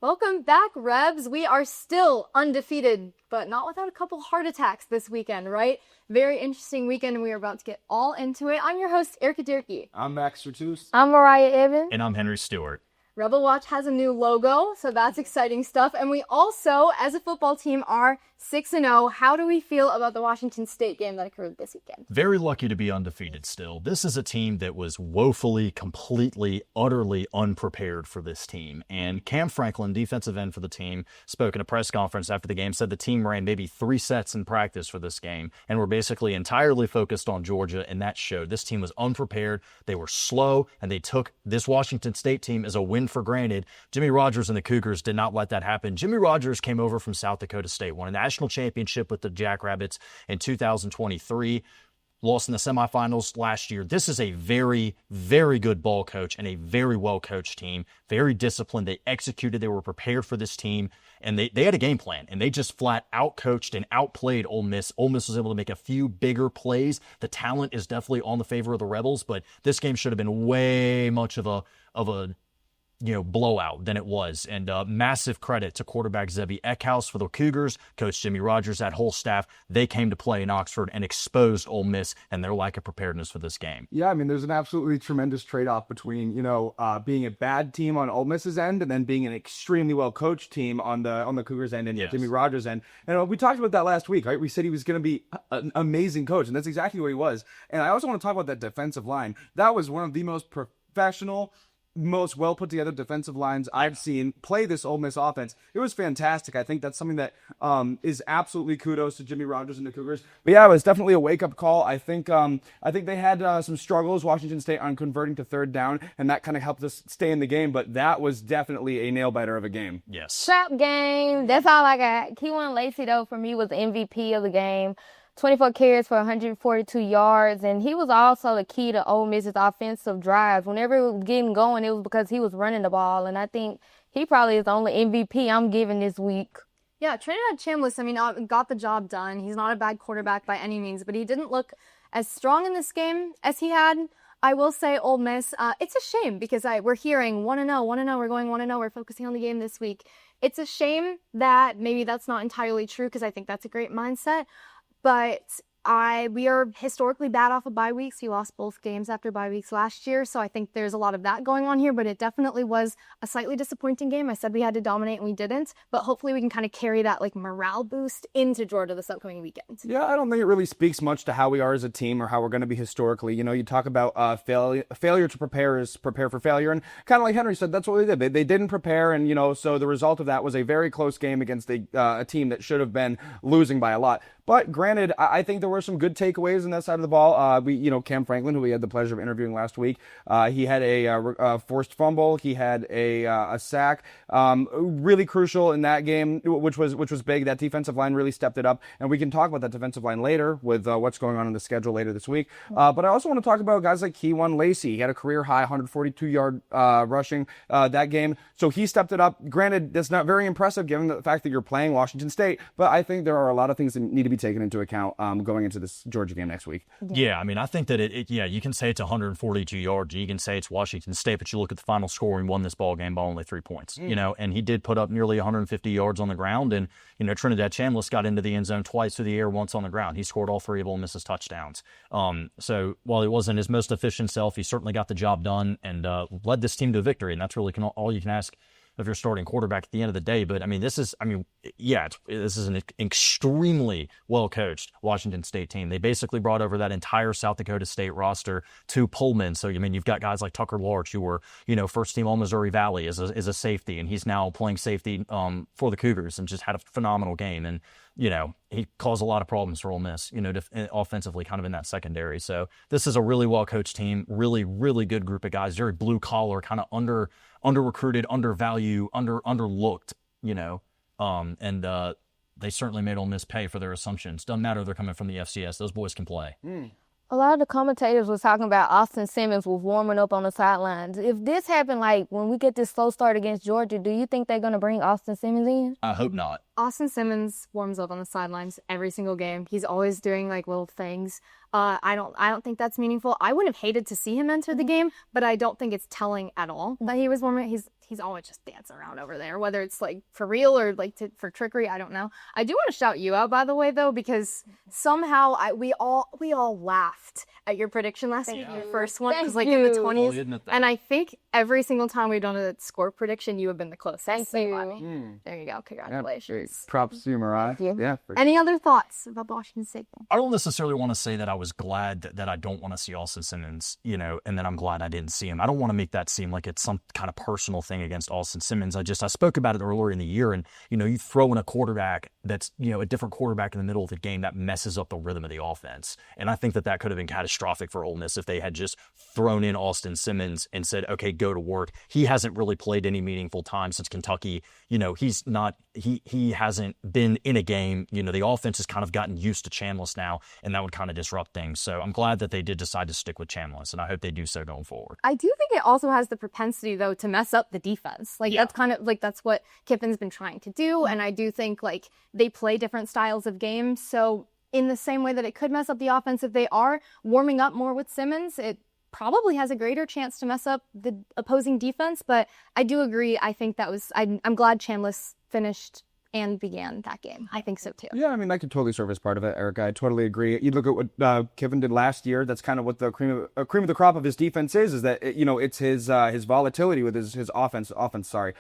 Welcome back, Rebs. We are still undefeated, but not without a couple heart attacks this weekend, right? Very interesting weekend, and we are about to get all into it. I'm your host, Erica Durkee. I'm Max Sertus. I'm Mariah Evans. And I'm Henry Stewart. RebelWatch has a new logo, so that's exciting stuff. And we also, as a football team, are 6-0. How do we feel about the Washington State game that occurred this weekend? Very lucky to be undefeated still. This is a team that was woefully, completely, utterly unprepared for this team. And Cam Franklin, defensive end for the team, spoke in a press conference after the game, said the team ran maybe 3 sets in practice for this game and were basically entirely focused on Georgia, and that showed. This team was unprepared, they were slow, and they took this Washington State team as a win for granted. Jimmy Rogers and the Cougars did not let that happen. Jimmy Rogers came over from South Dakota State, won a national championship with the Jackrabbits in 2023, lost in the semifinals last year. This is a very, very good ball coach and a very well-coached team, very disciplined. They executed. They were prepared for this team, and they had a game plan, and they just flat out-coached and outplayed Ole Miss. Ole Miss was able to make a few bigger plays. The talent is definitely on the favor of the Rebels, but this game should have been way much of a blowout than it was. And massive credit to quarterback Zebby Eckhouse for the Cougars, Coach Jimmy Rogers, that whole staff. They came to play in Oxford and exposed Ole Miss and their lack of preparedness for this game. Yeah, I mean, there's an absolutely tremendous trade-off between, being a bad team on Ole Miss's end and then being an extremely well-coached team on the Cougars end and Jimmy Rogers' end. And we talked about that last week, right? We said he was going to be an amazing coach, and that's exactly what he was. And I also want to talk about that defensive line. That was one of the most professional, most well put together defensive lines I've seen play this Ole Miss offense. It was fantastic. I think that's something that is absolutely kudos to Jimmy Rogers and the Cougars. But yeah, it was definitely a wake up call. I think they had some struggles, Washington State, on converting to third down, and that kind of helped us stay in the game. But that was definitely a nail biter of a game. Yes. Trap game. That's all I got. Keywan Lacey, though, for me was the MVP of the game. 24 carries for 142 yards, and he was also the key to Ole Miss's offensive drives. Whenever it was getting going, it was because he was running the ball, and I think he probably is the only MVP I'm giving this week. Yeah, Trinidad Chambliss, got the job done. He's not a bad quarterback by any means, but he didn't look as strong in this game as he had. I will say Ole Miss, it's a shame because we're hearing 1-0, we're going 1-0, we're focusing on the game this week. It's a shame that maybe that's not entirely true because I think that's a great mindset. But we are historically bad off of bye weeks. We lost both games after bye weeks last year, so I think there's a lot of that going on here, but it definitely was a slightly disappointing game. I said we had to dominate, and we didn't, but hopefully we can kind of carry that morale boost into Georgia this upcoming weekend. Yeah, I don't think it really speaks much to how we are as a team or how we're going to be historically. You talk about failure to prepare is prepare for failure, and kind of like Henry said, that's what they did. They didn't prepare, and so the result of that was a very close game against a team that should have been losing by a lot. But granted, I think there were some good takeaways on that side of the ball. Cam Franklin, who we had the pleasure of interviewing last week, he had a forced fumble. He had a sack, really crucial in that game, which was big. That defensive line really stepped it up, and we can talk about that defensive line later with what's going on in the schedule later this week. But I also want to talk about guys like Keywan Lacey. He had a career high 142-yard rushing that game, so he stepped it up. Granted, that's not very impressive given the fact that you're playing Washington State, but I think there are a lot of things that need to be taken into account going into this Georgia game next week. Yeah, I think that you can say it's 142 yards. You can say it's Washington State, but you look at the final score and won this ball game by only 3 points. And he did put up nearly 150 yards on the ground. And Trinidad Chambliss got into the end zone twice through the air, once on the ground. He scored all 3 of Ole Miss's touchdowns. So while he wasn't his most efficient self, he certainly got the job done and led this team to a victory. And that's really all you can ask of your starting quarterback at the end of the day. But this is an extremely well-coached Washington State team. They basically brought over that entire South Dakota State roster to Pullman. So, you've got guys like Tucker Larch, who were, first team All Missouri Valley as a safety, and he's now playing safety for the Cougars and just had a phenomenal game. And, he caused a lot of problems for Ole Miss, offensively kind of in that secondary. So this is a really well-coached team, really, really good group of guys, very blue-collar, kind of under-recruited, undervalued, underlooked, and they certainly made Ole Miss pay for their assumptions. Doesn't matter if they're coming from the FCS. Those boys can play. A lot of the commentators was talking about Austin Simmons was warming up on the sidelines. If this happened, like when we get this slow start against Georgia, do you think they're going to bring Austin Simmons in? I hope not. Austin Simmons warms up on the sidelines every single game. He's always doing like little things. I don't think that's meaningful. I wouldn't have hated to see him enter the game, but I don't think it's telling at all that he was warming. He's always just dancing around over there, whether it's like for real or like for trickery. I don't know. I do want to shout you out, by the way, though, because somehow we all laughed at your prediction last week, your first one, because like in the 20s, and I think every single time we've done a score prediction, you have been the closest. Thank you. There you go. Congratulations. Props to you, Mariah. Yeah. Any other thoughts about the Washington State game? I don't necessarily want to say that I was glad that I don't want to see Austin Simmons, and then I'm glad I didn't see him. I don't want to make that seem like it's some kind of personal thing against Austin Simmons. I spoke about it earlier in the year, and, you throw in a quarterback that's, a different quarterback in the middle of the game that messes up the rhythm of the offense. And I think that could have been catastrophic for Ole Miss if they had just thrown in Austin Simmons and said, okay, go to work. He hasn't really played any meaningful time since Kentucky. He hasn't been in a game. The offense has kind of gotten used to Chambliss now, and that would kind of disrupt things. So I'm glad that they did decide to stick with Chambliss, and I hope they do so going forward. I do think it also has the propensity, though, to mess up the defense. That's kind of like that's what Kiffin's been trying to do, and I do think like they play different styles of games. So in the same way that it could mess up the offense if they are warming up more with Simmons, it probably has a greater chance to mess up the opposing defense. But I do agree. I think I'm glad Chambliss finished and began that game. I think so too. Yeah, I mean, that could totally serve as part of it, Erica. I totally agree. You look at what Kiffin did last year. That's kind of what the cream of the crop of his defense is that, it's his volatility with his offense. Sorry.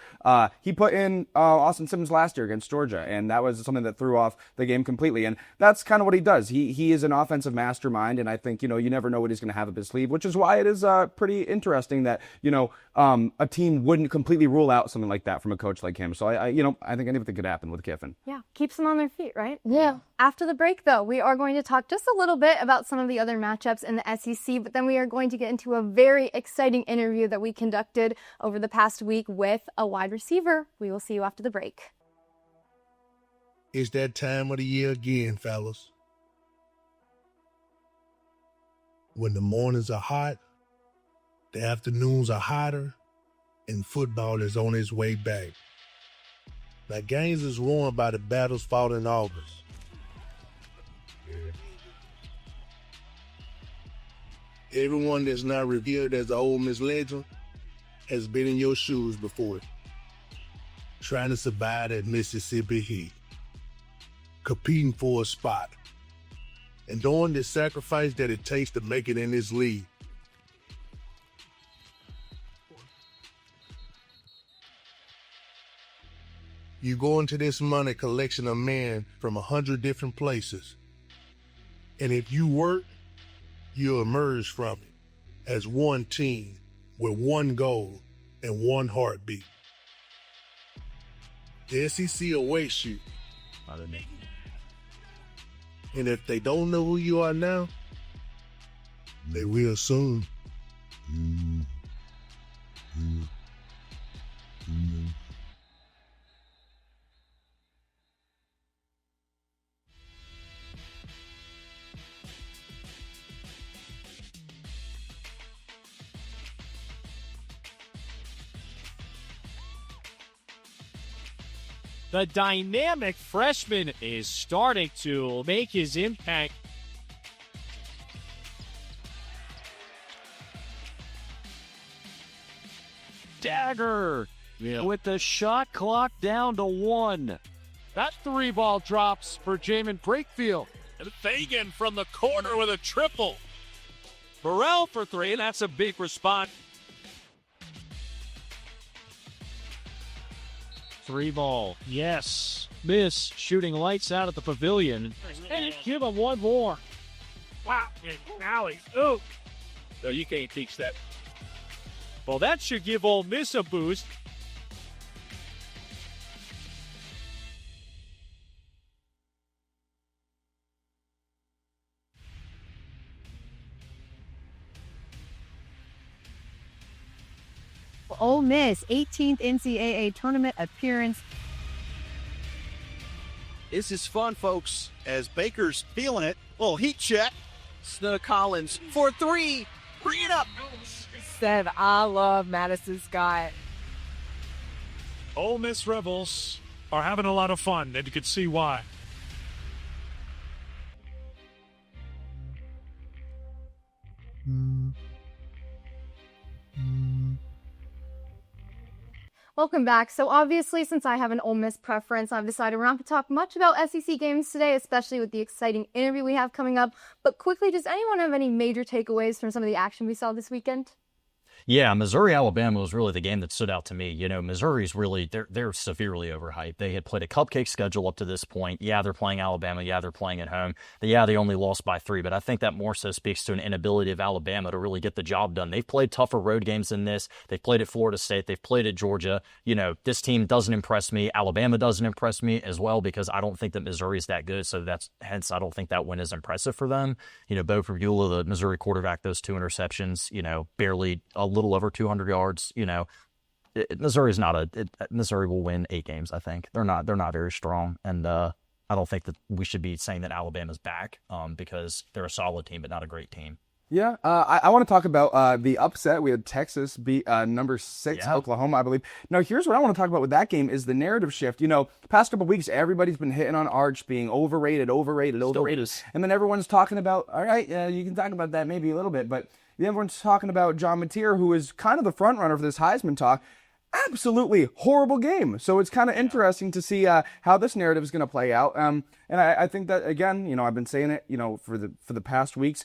He put in Austin Simmons last year against Georgia, and that was something that threw off the game completely. And that's kind of what he does. He is an offensive mastermind, and I think, you never know what he's going to have up his sleeve, which is why it is pretty interesting that, a team wouldn't completely rule out something like that from a coach like him. So I think anything could happen with Kiffin. Yeah, keeps them on their feet, right? Yeah. After the break, though, we are going to talk just a little bit about some of the other matchups in the SEC, but then we are going to get into a very exciting interview that we conducted over the past week with a wide receiver. We will see you after the break. It's that time of the year again, fellas. When the mornings are hot, the afternoons are hotter, and football is on its way back. Now, games is won by the battles fought in August. Everyone that's not revered as the Ole Miss legend has been in your shoes before, trying to survive at Mississippi heat, competing for a spot, and doing the sacrifice that it takes to make it in this league. You go into this money collection of men from 100 different places. And if you work, you'll emerge from it as one team with one goal and one heartbeat. The SEC awaits you. And if they don't know who you are now, they will soon. The dynamic freshman is starting to make his impact. Dagger with the shot clock down to 1. That 3-ball drops for Jamin Brakefield. And Fagan from the corner with a triple. Burrell for 3, and that's a big response. 3-ball. Yes. Miss shooting lights out at the pavilion. And give him one more. Wow. Alley. Oh. No, you can't teach that. Well, that should give Ole Miss a boost. Ole Miss, 18th NCAA tournament appearance. This is fun, folks, as Baker's feeling it. Little heat check. Snug Collins for three. Bring it up. Said, I love Madison Scott. Ole Miss Rebels are having a lot of fun, and you can see why. Welcome back. So obviously, since I have an Ole Miss preference, I've decided we're not going to talk much about SEC games today, especially with the exciting interview we have coming up. But quickly, does anyone have any major takeaways from some of the action we saw this weekend? Yeah, Missouri-Alabama was really the game that stood out to me. You know, Missouri's really, they're severely overhyped. They had played a cupcake schedule up to this point. Yeah, they're playing Alabama. Yeah, they're playing at home. Yeah, they only lost by 3, but I think that more so speaks to an inability of Alabama to really get the job done. They've played tougher road games than this. They've played at Florida State. They've played at Georgia. You know, this team doesn't impress me. Alabama doesn't impress me as well because I don't think that Missouri is that good, so hence I don't think that win is impressive for them. You know, Bo Prabula, the Missouri quarterback, those 2 interceptions, you know, barely a little over 200 yards. You know, Missouri's not Missouri will win 8 games. I think they're not very strong, and I don't think that we should be saying that Alabama's back because they're a solid team but not a great team. Yeah, I want to talk about the upset. We had Texas beat number 6 Oklahoma, I believe. Now, here's what I want to talk about with that game is the narrative shift. You know, past couple of weeks, everybody's been hitting on Arch being overrated. And then everyone's talking about, all right, you can talk about that maybe a little bit, but everyone's talking about John Mateer, who is kind of the front runner for this Heisman talk. Absolutely horrible game. So it's kind of interesting to see how this narrative is going to play out. And I think that, again, you know, I've been saying it, you know, for the past weeks.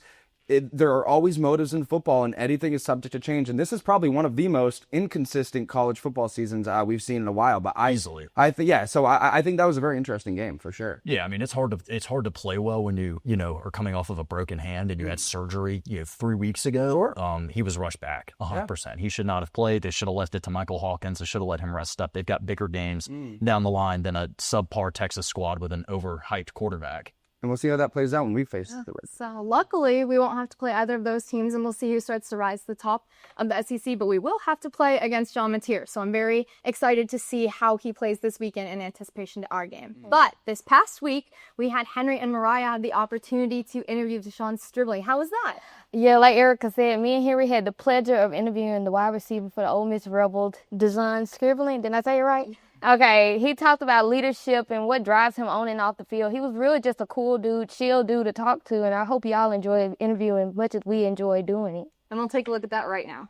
There are always motives in football, and anything is subject to change. And this is probably one of the most inconsistent college football seasons we've seen in a while. But Easily, I think that was a very interesting game for sure. Yeah, I mean it's hard to play well when you are coming off of a broken hand and you had surgery 3 weeks ago. He was rushed back 100%. He should not have played. They should have left it to Michael Hawkins. They should have let him rest up. They've got bigger games down the line than a subpar Texas squad with an overhyped quarterback. And we'll see how that plays out when we face the Reds. So luckily, we won't have to play either of those teams, and we'll see who starts to rise to the top of the SEC. But we will have to play against John Mateer. So I'm very excited to see how he plays this weekend in anticipation to our game. But this past week, we had Henry and Mariah had the opportunity to interview Deshaun Stribley. How was that? Yeah, like Erica said, me and Henry had the pleasure of interviewing the wide receiver for the Ole Miss Rebels, Deshaun Stribley. Did I say it right? Okay, he talked about leadership and what drives him on and off the field. He was really just a cool dude, chill dude to talk to, and I hope y'all enjoyed interviewing as much as we enjoyed doing it. And we'll take a look at that right now.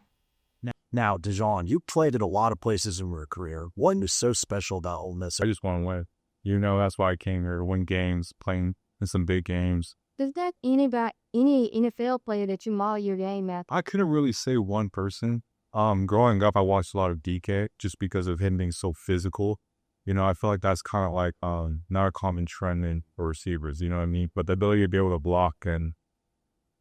Now, Deshaun, you played at a lot of places in your career. What is so special about Ole Miss? I just want to win. You know, that's why I came here, win games, playing in some big games. Does that any NFL player that you model your game at? I couldn't really say one person. Growing up, I watched a lot of DK just because of him being so physical. You know, I feel like that's kind of like not a common trend for receivers, you know what I mean? But the ability to be able to block and,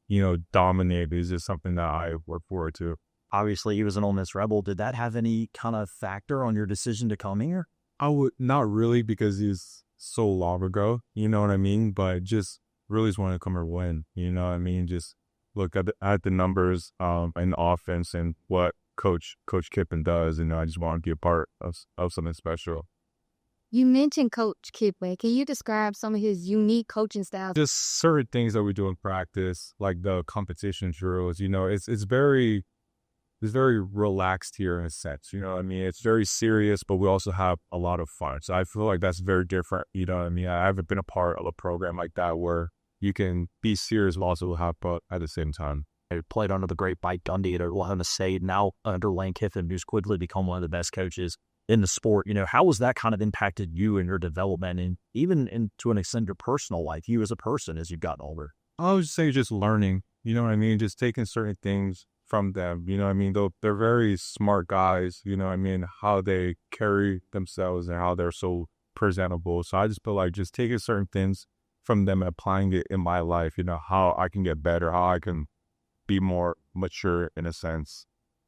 you know, dominate is just something that I work forward to. Obviously, he was an Ole Miss Rebel. Did that have any kind of factor on your decision to come here? I would not really because he's so long ago, you know what I mean? But just really just wanted to come here win, you know what I mean? Just look at the numbers and the offense and what Coach Kippen does, and I just want to be a part of something special. You mentioned Coach Kippen. Can you describe some of his unique coaching styles? Just certain things that we do in practice, like the competition drills. You know, it's very relaxed here in a sense. You know what I mean? It's very serious, but we also have a lot of fun. So I feel like that's very different. You know what I mean? I haven't been a part of a program like that where you can be serious but also have fun at the same time. I played under the great Mike Gundy at Oklahoma State, now under Lane Kiffin, who's quickly become one of the best coaches in the sport. You know, how has that kind of impacted you and your development and even to an extent your personal life, you as a person as you've gotten older? I would say just learning, you know what I mean? Just taking certain things from them, you know what I mean? They're very smart guys, you know what I mean? How they carry themselves and how they're so presentable. So I just feel like just taking certain things from them, applying it in my life, you know, how I can get better, how I can be more mature in a sense.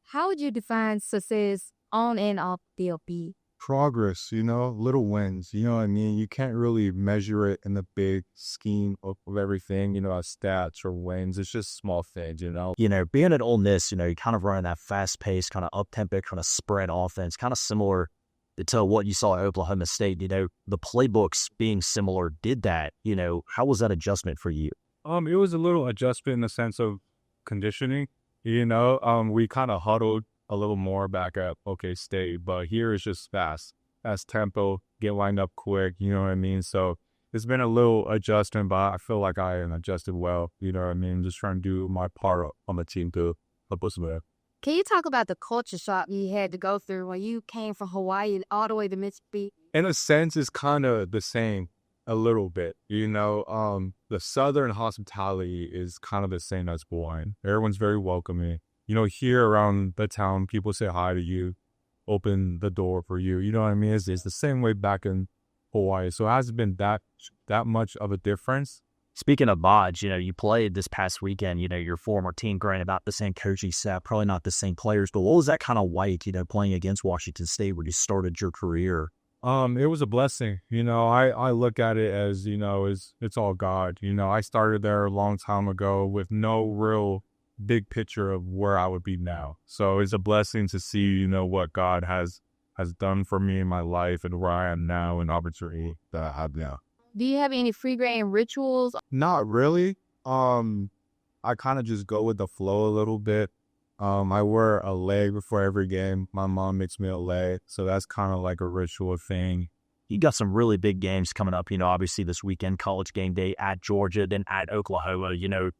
How would you define success on and off the field? Progress, you know, little wins, you know what I mean? You can't really measure it in the big scheme of everything, you know, as stats or wins. It's just small things, you know? You know, being at Ole Miss, you know, you kind of running that fast-paced, kind of up-tempo, kind of spread offense, kind of similar to what you saw at Oklahoma State. You know, the playbooks being similar did that. You know, how was that adjustment for you? It was a little adjustment in the sense of conditioning. We kind of huddled a little more back at OK State, but here it's just fast tempo, get lined up quick. You know what I mean? So it's been a little adjustment, but I feel like I am adjusted well. You know what I mean? Just trying to do my part on the team to help us win. Can you talk about the culture shock you had to go through when you came from Hawaii all the way to Mississippi? In a sense, it's kind of the same a little bit. The Southern hospitality is kind of the same as Hawaiian. Everyone's very welcoming. Here around the town, people say hi to you, open the door for you. You know what I mean? It's the same way back in Hawaii. So it hasn't been that much of a difference. Speaking of mods, you played this past weekend, your former team, granted about the same coaching staff, probably not the same players, but what was that kind of like, playing against Washington State where you started your career? It was a blessing. I look at it as, it's all God. I started there a long time ago with no real big picture of where I would be now. So it's a blessing to see, what God has done for me in my life and where I am now and opportunity that I have now. Do you have any free game rituals? Not really. I kind of just go with the flow a little bit. I wear a leg before every game. My mom makes me a leg, so that's kind of like a ritual thing. You got some really big games coming up, obviously this weekend, College game day at Georgia, then at Oklahoma,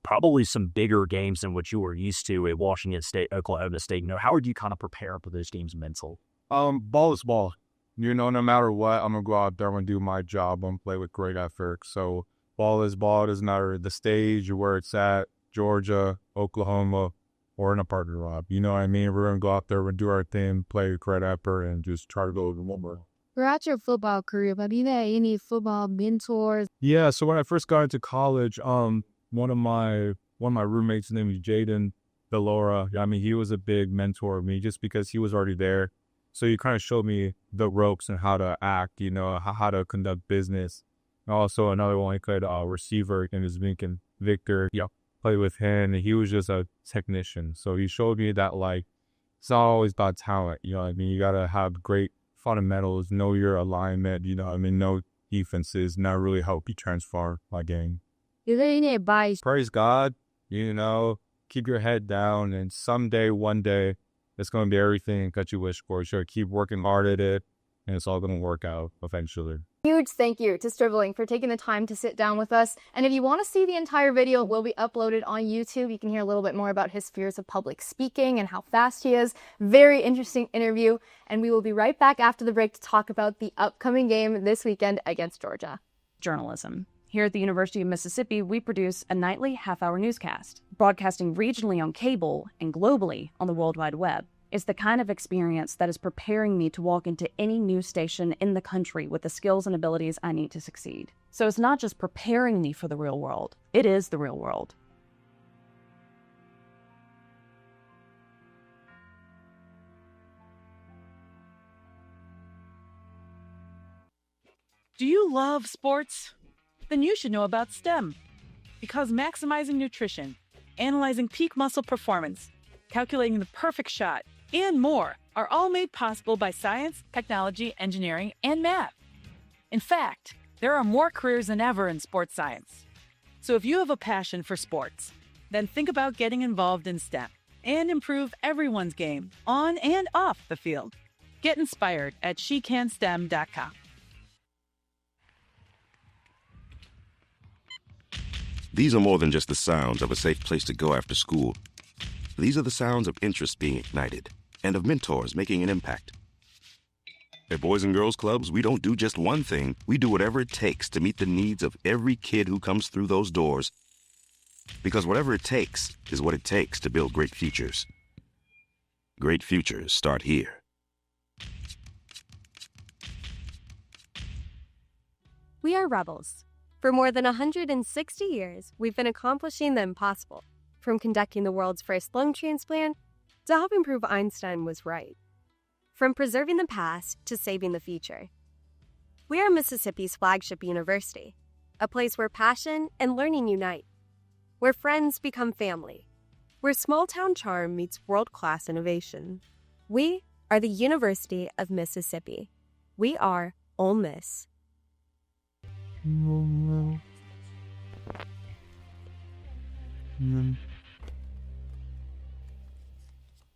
probably some bigger games than what you were used to at Washington State, Oklahoma State. How would you kind of prepare for those games mental? Ball is ball. No matter what, I'm going to go out there and do my job and play with great effort. So ball is ball. It doesn't matter the stage or where it's at, Georgia, Oklahoma, or in a partner rob. You know what I mean? We're going to go out there and do our thing, play with great effort, and just try to go over one more. Throughout your football career, have you had any football mentors? Yeah, so when I first got into college, one of my roommates, his name was Jaden Delora. I mean, he was a big mentor of me just because he was already there. So he kind of showed me the ropes and how to act, how to conduct business. And also another one, he played receiver, and his Lincoln Victor. Played with him, and he was just a technician. So he showed me that, it's not always about talent. You got to have great fundamentals, know your alignment, know defenses, and that really help you transform my game. Is there any advice? Praise God, keep your head down, and someday, one day, it's going to be everything that you wish for. Sure, keep working hard at it, and it's all going to work out eventually. Huge thank you to Stribling for taking the time to sit down with us. And if you want to see the entire video, it will be uploaded on YouTube. You can hear a little bit more about his fears of public speaking and how fast he is. Very interesting interview. And we will be right back after the break to talk about the upcoming game this weekend against Georgia. Journalism. Here at the University of Mississippi, we produce a nightly half-hour newscast, broadcasting regionally on cable and globally on the World Wide Web. It's the kind of experience that is preparing me to walk into any news station in the country with the skills and abilities I need to succeed. So it's not just preparing me for the real world, it is the real world. Do you love sports? Then you should know about STEM. Because maximizing nutrition, analyzing peak muscle performance, calculating the perfect shot, and more are all made possible by science, technology, engineering, and math. In fact, there are more careers than ever in sports science. So if you have a passion for sports, then think about getting involved in STEM and improve everyone's game on and off the field. Get inspired at SheCanSTEM.com. These are more than just the sounds of a safe place to go after school. These are the sounds of interest being ignited and of mentors making an impact. At Boys and Girls Clubs, we don't do just one thing. We do whatever it takes to meet the needs of every kid who comes through those doors. Because whatever it takes is what it takes to build great futures. Great futures start here. We are rebels. For more than 160 years, we've been accomplishing the impossible, from conducting the world's first lung transplant to helping prove Einstein was right. From preserving the past to saving the future. We are Mississippi's flagship university, a place where passion and learning unite, where friends become family, where small-town charm meets world-class innovation. We are the University of Mississippi. We are Ole Miss.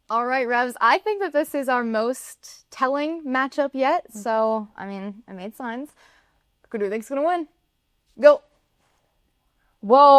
All right, Revs. I think that this is our most telling matchup yet. So, I mean, I made signs. Who do you think's gonna win? Go. Whoa.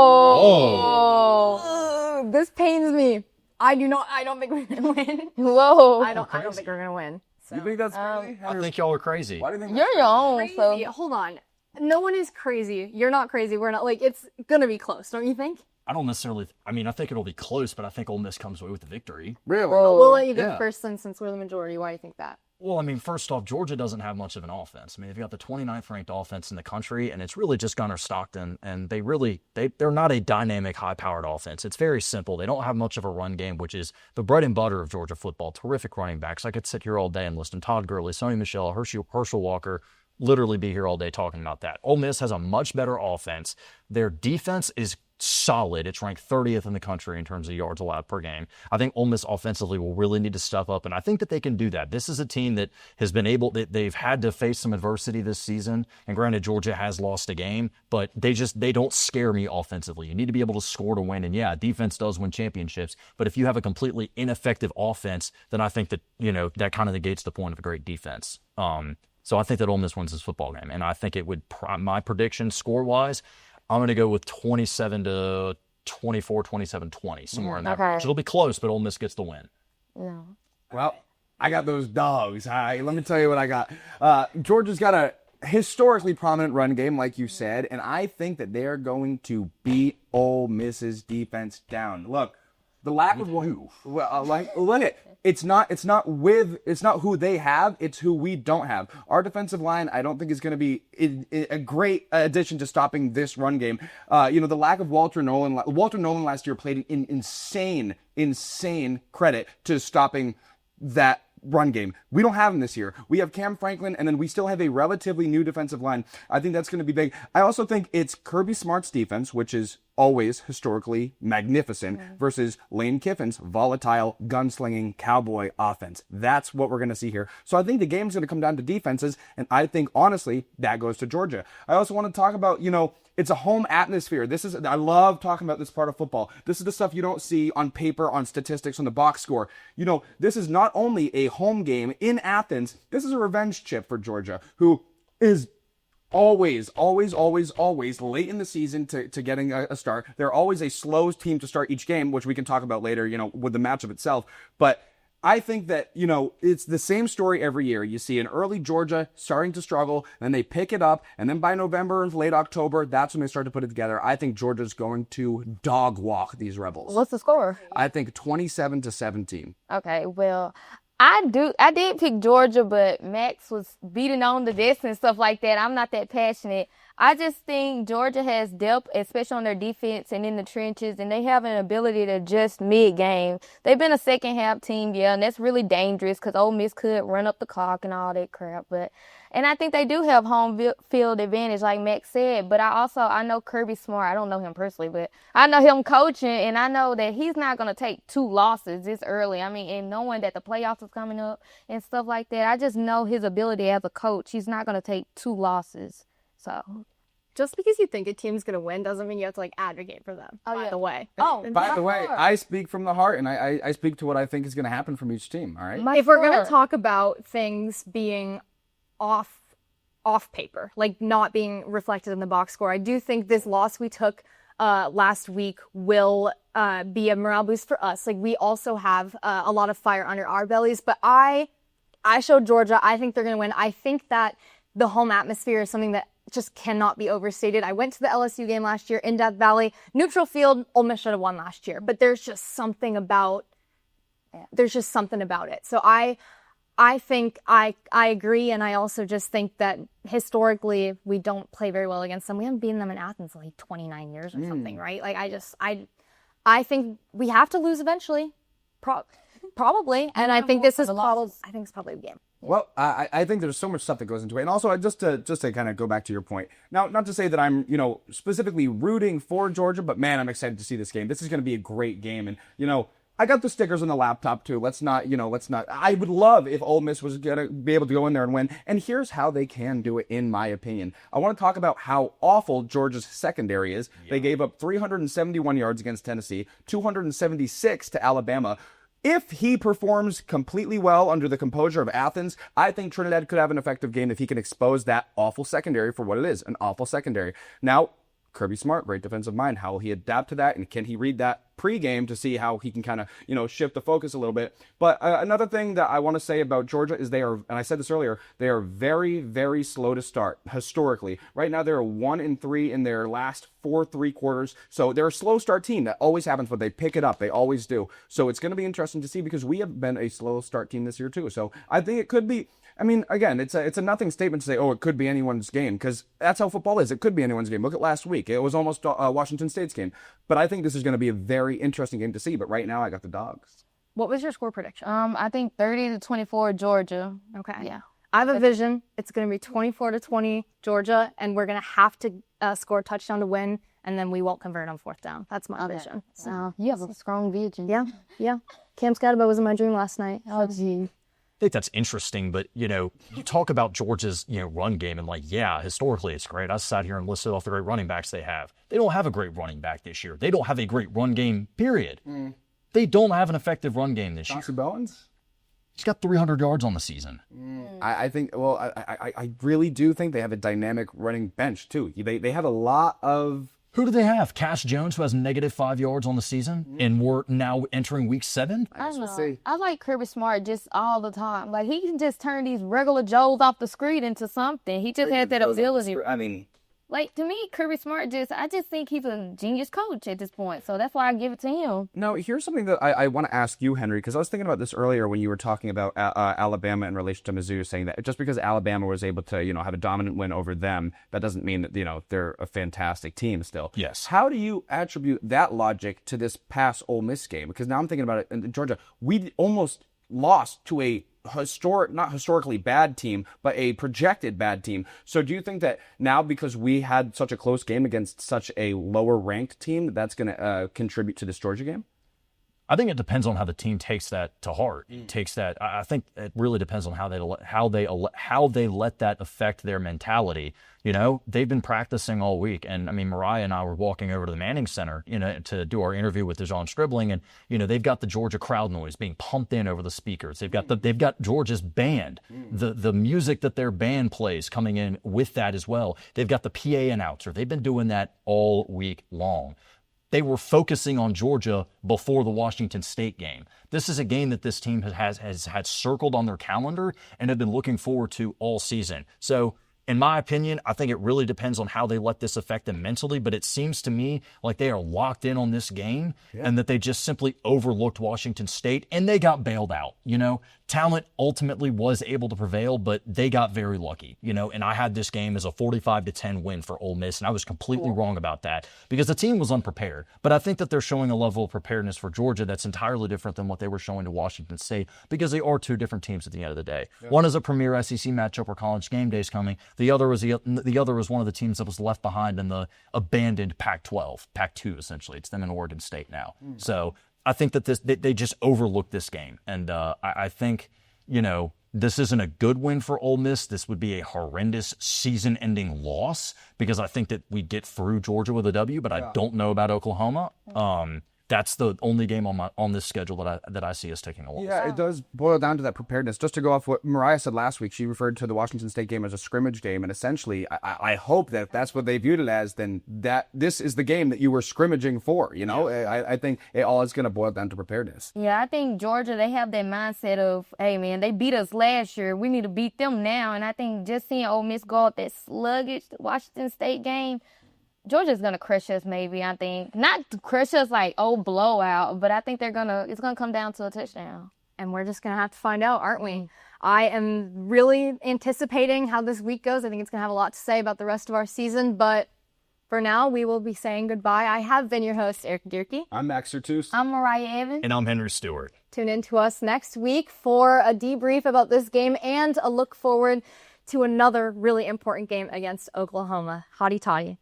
This pains me. I don't think we're gonna win. Whoa. I don't think we're gonna win. So. You think that's crazy? I think y'all are crazy. Why do you think You're your own. Crazy. So Hold on. No one is crazy. You're not crazy. We're not. Like, it's gonna be close, don't you think? I don't necessarily. I mean, I think it'll be close, but I think Ole Miss comes away with the victory. Really? We'll let you go Yeah. first since we're the majority. Why do you think that? Well, I mean, first off, Georgia doesn't have much of an offense. I mean, they've got the 29th ranked offense in the country, and it's really just Gunnar Stockton, and they're not a dynamic, high-powered offense. It's very simple. They don't have much of a run game, which is the bread and butter of Georgia football. Terrific running backs. I could sit here all day and listen to Todd Gurley, Sony Michel, Herschel Walker, literally be here all day talking about that. Ole Miss has a much better offense. Their defense is solid. It's ranked 30th in the country in terms of yards allowed per game. I think Ole Miss offensively will really need to step up, and I think that they can do that. This is a team that has been they've had to face some adversity this season, and granted, Georgia has lost a game, but they don't scare me offensively. You need to be able to score to win, and yeah, defense does win championships, but if you have a completely ineffective offense, then I think that, that kind of negates the point of a great defense. So I think that Ole Miss wins this football game, and I think it would, my prediction score-wise, I'm going to go with 27-24, 27-20, somewhere in that range. It'll be close, but Ole Miss gets the win. no. Well, I got those dogs. All right, let me tell you what I got. Georgia's got a historically prominent run game, like you said, and I think that they're going to beat Ole Miss's defense down. Look, the lack of look at it's not who they have, it's who we don't have. Our defensive line, I don't think is going to be a great addition to stopping this run game. The lack of Walter Nolan last year played an insane credit to stopping that run game. We don't have him this year. We have Cam Franklin, and then we still have a relatively new defensive line. I think that's going to be big. I also think it's Kirby Smart's defense, which is always historically magnificent, versus Lane Kiffin's volatile, gunslinging cowboy offense. That's what we're going to see here. So I think the game's going to come down to defenses, and I think, honestly, that goes to Georgia. I also want to talk about, it's a home atmosphere. I love talking about this part of football. This is the stuff you don't see on paper, on statistics, on the box score. This is not only a home game in Athens, this is a revenge chip for Georgia, who is always late in the season to getting a start. They're always a slow team to start each game, which we can talk about later, with the matchup itself. But I think that, it's the same story every year. You see an early Georgia starting to struggle, then they pick it up, and then by November and late October, that's when they start to put it together. I think Georgia's going to dog walk these Rebels. What's the score? I think 27-17. Okay, well, I did pick Georgia, but Max was beating on the desk and stuff like that. I'm not that passionate. I just think Georgia has depth, especially on their defense and in the trenches, and they have an ability to adjust mid-game. They've been a second-half team, and that's really dangerous because Ole Miss could run up the clock and all that crap. And I think they do have home field advantage, like Max said. But I know Kirby Smart. I don't know him personally, but I know him coaching, and I know that he's not going to take 2 losses this early. I mean, and knowing that the playoffs is coming up and stuff like that, I just know his ability as a coach. He's not going to take 2 losses. So, just because you think a team's going to win doesn't mean you have to advocate for them. By the way. By the way, I speak from the heart, and I speak to what I think is going to happen from each team. All right. If we're going to talk about things being off paper, like not being reflected in the box score, I do think this loss we took last week will be a morale boost for us. Like, we also have a lot of fire under our bellies, but I showed Georgia. I think they're going to win. I think that the home atmosphere is something that just cannot be overstated. I went to the LSU game last year in Death Valley. Neutral field, Ole Miss should have won last year, but there's just something about it. So I think I agree, and I also just think that historically we don't play very well against them. We haven't beaten them in Athens in 29 years or something, right? Like, I think we have to lose eventually, probably, and I think it's probably a game. Well, I think there's so much stuff that goes into it. And also, just to kind of go back to your point. Now, not to say that I'm, specifically rooting for Georgia, but man, I'm excited to see this game. This is going to be a great game. And, I got the stickers on the laptop too. Let's not. I would love if Ole Miss was going to be able to go in there and win. And here's how they can do it, in my opinion. I want to talk about how awful Georgia's secondary is. Yeah. They gave up 371 yards against Tennessee, 276 to Alabama. If he performs completely well under the composure of Athens, I think Trinidad could have an effective game if he can expose that awful secondary for what it is, an awful secondary. Now, Kirby Smart, great defensive mind. How will he adapt to that? And can he read that pregame to see how he can kind of, shift the focus a little bit? But another thing that I want to say about Georgia is they are, and I said this earlier, they are very, very slow to start historically. Right now, they're 1-3 in their last 4 3/4. So they're a slow start team. That always happens, but they pick it up. They always do. So it's going to be interesting to see because we have been a slow start team this year too. So I think it could be. I mean, again, it's a nothing statement to say, it could be anyone's game, because that's how football is. It could be anyone's game. Look at last week. It was almost Washington State's game. But I think this is going to be a very interesting game to see. But right now, I got the Dogs. What was your score prediction? I think 30-24 Georgia. Okay. Yeah. I have a vision. It's going to be 24-20 Georgia, and we're going to have to score a touchdown to win, and then we won't convert on 4th down. That's my vision. So you have a strong vision. Yeah. Cam Scatterbo was in my dream last night. Oh, gee. I think that's interesting, but, you talk about Georgia's, run game and historically it's great. I sat here and listed off the great running backs they have. They don't have a great running back this year. They don't have a great run game, period. They don't have an effective run game this year. Chauncey Bowens? He's got 300 yards on the season. I think, I really do think they have a dynamic running bench, too. They have a lot of... Who do they have? Cash Jones, who has -5 yards on the season, and we're now entering week 7? I don't know. I like Kirby Smart just all the time. Like, he can just turn these regular Joes off the street into something. He just had that ability. Like, to me, Kirby Smart I just think he's a genius coach at this point. So that's why I give it to him. Now, here's something that I want to ask you, Henry, because I was thinking about this earlier when you were talking about Alabama in relation to Mizzou, saying that just because Alabama was able to, have a dominant win over them, that doesn't mean that, they're a fantastic team still. Yes. How do you attribute that logic to this past Ole Miss game? Because now I'm thinking about it in Georgia. We almost lost to a not historically bad team, but a projected bad team. So do you think that now, because we had such a close game against such a lower ranked team, that's going to contribute to this Georgia game? I think it depends on how the team takes that to heart. Takes that. I think it really depends on how they let that affect their mentality. They've been practicing all week, and I mean, Mariah and I were walking over to the Manning Center, to do our interview with DeJon Stribling, and they've got the Georgia crowd noise being pumped in over the speakers. They've got Georgia's band, the music that their band plays coming in with that as well. They've got the PA announcer. They've been doing that all week long. They were focusing on Georgia before the Washington State game. This is a game that this team has had circled on their calendar and have been looking forward to all season. So, in my opinion, I think it really depends on how they let this affect them mentally, but it seems to me like they are locked in on this game and that they just simply overlooked Washington State and they got bailed out. Talent ultimately was able to prevail, but they got very lucky, and I had this game as a 45-10 win for Ole Miss, and I was completely wrong about that because the team was unprepared. But I think that they're showing a level of preparedness for Georgia that's entirely different than what they were showing to Washington State because they are two different teams at the end of the day. Yeah. One is a premier SEC matchup where College Game Day is coming. The other was one of the teams that was left behind in the abandoned Pac-12, Pac-2 essentially. It's them in Oregon State now. So I think that they just overlooked this game, and I think this isn't a good win for Ole Miss. This would be a horrendous season-ending loss because I think that we get through Georgia with a W, but I don't know about Oklahoma. That's the only game on this schedule that I see as taking a loss. Yeah, it does boil down to that preparedness. Just to go off what Mariah said last week, she referred to the Washington State game as a scrimmage game, and essentially, I hope that if that's what they viewed it as, then that this is the game that you were scrimmaging for. I think it all is going to boil down to preparedness. Yeah, I think Georgia, they have that mindset of, hey man, they beat us last year, we need to beat them now, and I think just seeing Ole Miss go out that sluggish Washington State game, Georgia's going to crush us maybe, I think. Not crush us like, blowout, but I think it's going to come down to a touchdown. And we're just going to have to find out, aren't we? I am really anticipating how this week goes. I think it's going to have a lot to say about the rest of our season, but for now, we will be saying goodbye. I have been your host, Eric Dierke. I'm Max Sertus. I'm Mariah Evans. And I'm Henry Stewart. Tune in to us next week for a debrief about this game and a look forward to another really important game against Oklahoma. Hotty toddy.